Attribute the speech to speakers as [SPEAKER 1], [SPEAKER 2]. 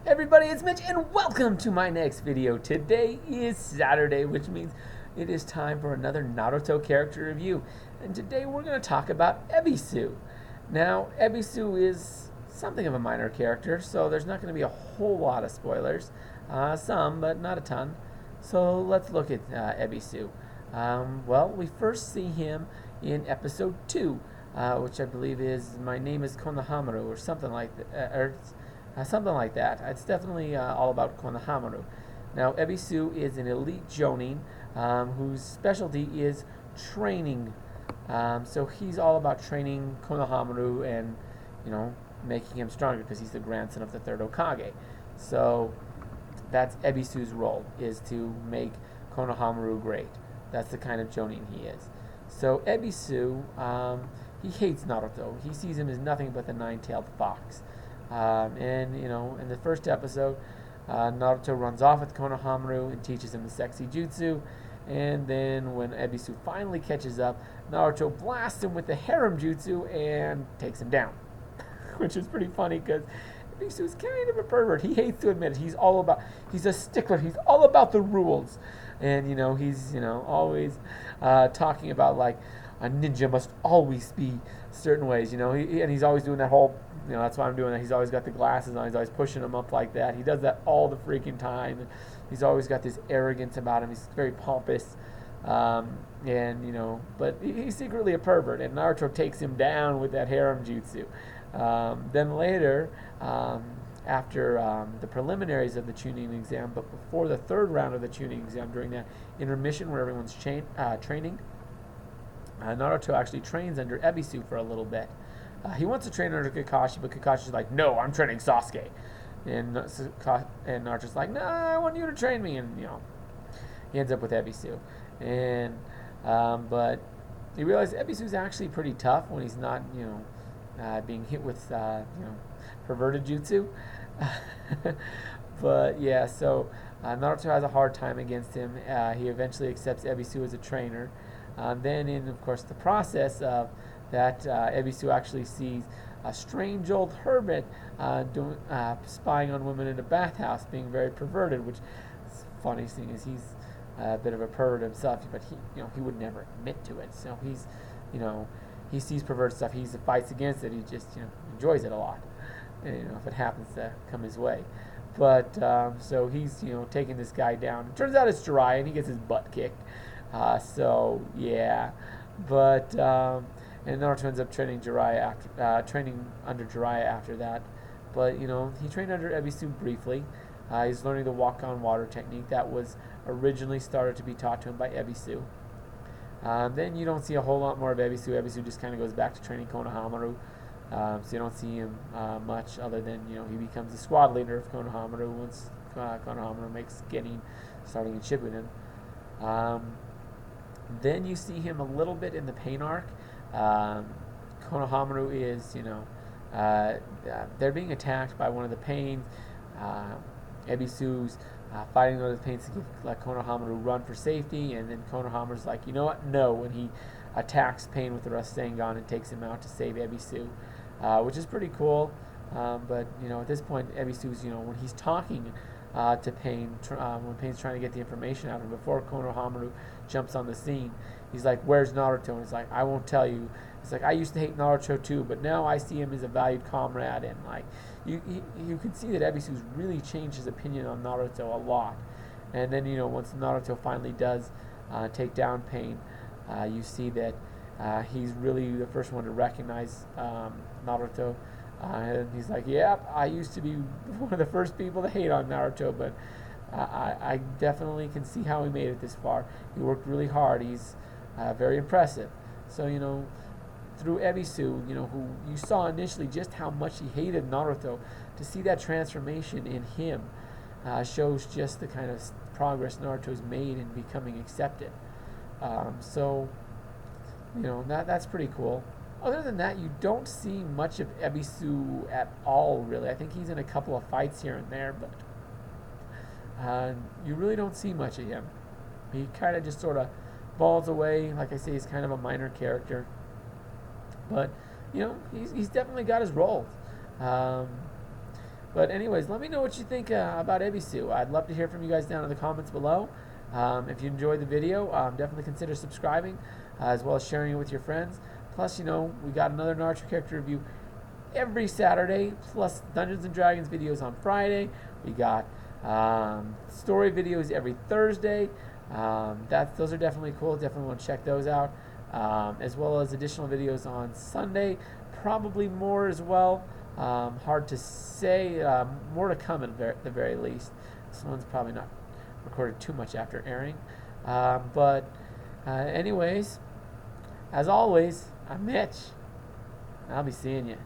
[SPEAKER 1] Everybody, it's Mitch, and welcome to my next video. Today is Saturday, which means it is time for another Naruto character review. And today we're going to talk about Ebisu. Now, Ebisu is something of a minor character, so there's not going to be a whole lot of spoilers. Some, but not a ton. So let's look at Ebisu. Well, we first see him in episode 2, which I believe is My Name is Konohamaru, or something like that. Something like that. It's definitely all about Konohamaru. Now, Ebisu is an elite Jonin whose specialty is training. So he's all about training Konohamaru and, making him stronger because he's the grandson of the third Hokage. So that's Ebisu's role, is to make Konohamaru great. That's the kind of Jonin he is. So Ebisu, he hates Naruto. He sees him as nothing but the nine-tailed fox. In the first episode, Naruto runs off with Konohamaru and teaches him the sexy jutsu. And then when Ebisu finally catches up, Naruto blasts him with the Harem jutsu and takes him down. Which is pretty funny because Ebisu is kind of a pervert. He hates to admit it. He's a stickler. He's all about the rules. And, he's, always talking about, like, a ninja must always be certain ways, and he's always doing that whole, that's why I'm doing that. He's always got the glasses on. He's always pushing them up like that. He does that all the freaking time. He's always got this arrogance about him. He's very pompous, but he's secretly a pervert, and Naruto takes him down with that harem jutsu. Then later, after the preliminaries of the tuning exam, but before the third round of the tuning exam, during that intermission where everyone's training, Naruto actually trains under Ebisu for a little bit. He wants to train under Kakashi, but Kakashi's like, no, I'm training Sasuke. And Naruto's like, nah, I want you to train me. And, he ends up with Ebisu. And, but he realizes Ebisu's actually pretty tough when he's not, being hit with, perverted jutsu. But, yeah, so Naruto has a hard time against him. He eventually accepts Ebisu as a trainer. Then, in, of course, the process of that, Ebisu actually sees a strange old hermit spying on women in a bathhouse, being very perverted, which is funny, seeing as he's a bit of a pervert himself, but he would never admit to it. So he's, he sees perverted stuff, he fights against it, he just, enjoys it a lot, if it happens to come his way. But, so he's, taking this guy down. It turns out it's Jiryaiya, and he gets his butt kicked. So yeah, but and Naruto ends up training under Jiryaiya after that. But he trained under Ebisu briefly. He's learning the walk on water technique that was originally started to be taught to him by Ebisu. Then you don't see a whole lot more of Ebisu. Ebisu just kind of goes back to training Konohamaru. So you don't see him much, other than he becomes the squad leader of Konohamaru once Konohamaru makes starting in Shippuden. Then you see him a little bit in the pain arc. Konohamaru is, they're being attacked by one of the pains. Ebisu's fighting one of the pains to let Konohamaru run for safety, and then Konohamaru's like, you know what, no, when he attacks Pain with the Rasengan and takes him out to save Ebisu, which is pretty cool. But, at this point, Ebisu's, when he's talking to Pain, when Pain's trying to get the information out of him, before Konohamaru jumps on the scene, he's like, where's Naruto? And he's like, I won't tell you. It's like, I used to hate Naruto too, but now I see him as a valued comrade. And like, you can see that Ebisu's really changed his opinion on Naruto a lot. And then, once Naruto finally does take down Pain, you see that he's really the first one to recognize Naruto. And he's like, yeah, I used to be one of the first people to hate on Naruto, but I definitely can see how he made it this far. He worked really hard. He's very impressive. So, through Ebisu, who you saw initially just how much he hated Naruto, to see that transformation in him shows just the kind of progress Naruto's made in becoming accepted. That's pretty cool. Other than that, you don't see much of Ebisu at all, really. I think he's in a couple of fights here and there, but you really don't see much of him. He kind of just sort of falls away. Like I say, he's kind of a minor character. But, he's definitely got his role. But anyways, let me know what you think about Ebisu. I'd love to hear from you guys down in the comments below. If you enjoyed the video, definitely consider subscribing, as well as sharing it with your friends. Plus, you know, we got another Naruto character review every Saturday, plus Dungeons and Dragons videos on Friday. We got story videos every Thursday. Those are definitely cool. Definitely want to check those out, as well as additional videos on Sunday. Probably more as well. Hard to say. More to come at the very least. This one's probably not recorded too much after airing. Anyways, as always, I'm Mitch. I'll be seeing you.